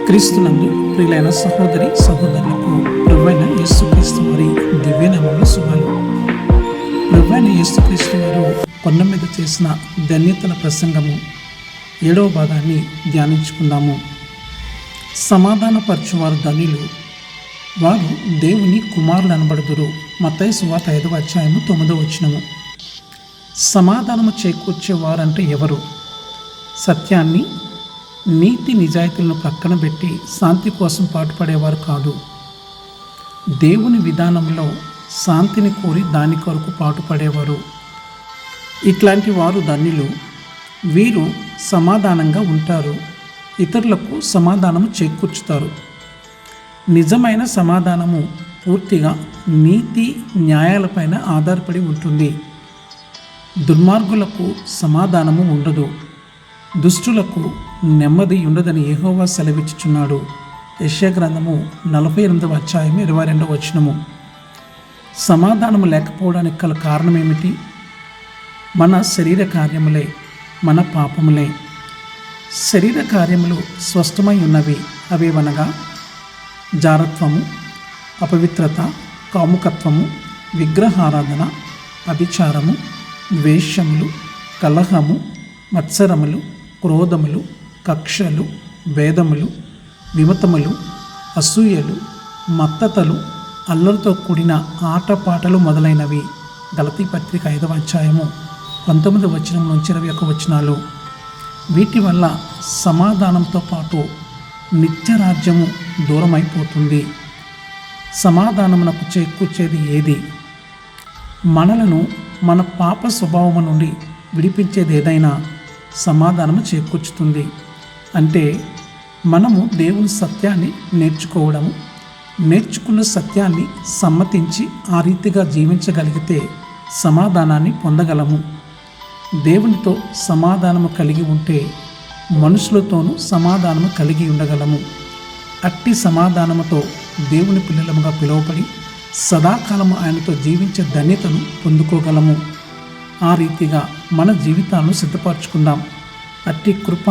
క్రీస్తునందు ప్రియులైన సహోదరి సహోదరులకు ప్రభువైన యేసుక్రీస్తు వారి దివ్యనామములో శుభాలు. ప్రభువైన యేసుక్రీస్తు వారు కొండ మీద చేసిన ధన్యతల ప్రసంగము 7వ భాగాన్ని ధ్యానించుకుందాము. సమాధానపరచువారు ధన్యులు, వారు దేవుని కుమారులు అనబడుదురు. మత్తయి సువార్త 5వ అధ్యాయము 9వ వచనము. సమాధానము చేకూర్చేవారంటే ఎవరు? సత్యాన్ని, నీతి నిజాయితీలను పక్కన పెట్టి శాంతి కోసం పాటుపడేవారు కాదు. దేవుని విధానంలో శాంతిని కోరి దాని కొరకు పాటుపడేవారు. ఇట్లాంటి వారు ధన్యులు. వీరు సమాధానంగా ఉంటారు, ఇతరులకు సమాధానము చేకూర్చుతారు. నిజమైన సమాధానము పూర్తిగా నీతి న్యాయాలపైన ఆధారపడి ఉంటుంది. దుర్మార్గులకు సమాధానము ఉండదు, దుష్టులకు నెమ్మది ఉండదని యెహోవా సెలవిచ్చుచున్నాడు. యెషయా గ్రంథము 48వ అధ్యాయం 22వ వచనము. సమాధానము లేకపోవడానికి గల కారణం ఏమిటి? మన శరీర కార్యములే, మన పాపములే. శరీర కార్యములు స్పష్టమై ఉన్నవి. అవేవనగా జారత్వము, అపవిత్రత, కాముకత్వము, విగ్రహారాధన, అభిచారము, ద్వేషములు, కలహము, మత్సరములు, క్రోధములు, కక్షలు, భేదములు, విమతములు, అసూయలు, మత్తతలు, అల్లరితో కూడిన ఆటపాటలు మొదలైనవి. గలతీ పత్రిక 5వ అధ్యాయము 19వ వచనం నుంచి 21వ వచనాలు. వీటి వల్ల సమాధానంతో పాటు నిత్యరాజ్యము దూరమైపోతుంది. సమాధానమునకు చేకూర్చేది ఏది? మనలను మన పాప స్వభావము నుండి విడిపించేది ఏదైనా సమాధానము చేకూర్చుతుంది. అంటే మనము దేవుని సత్యాన్ని నేర్చుకోవడము, నేర్చుకున్న సత్యాన్ని సమ్మతించి ఆ రీతిగా జీవించగలిగితే సమాధానాన్ని పొందగలము. దేవునితో సమాధానము కలిగి ఉంటే మనుషులతోనూ సమాధానము కలిగి ఉండగలము. అట్టి సమాధానముతో దేవుని పిల్లలముగా పిలువబడి సదాకాలము ఆయనతో జీవించే ధన్యతను పొందుకోగలము. ఆ రీతిగా మన జీవితాలను సిద్ధపరచుకుందాం. అట్టి కృప,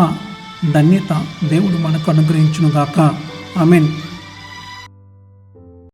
ధన్యత దేవుడు మనకు అనుగ్రహించునుగాక. ఆమేన్.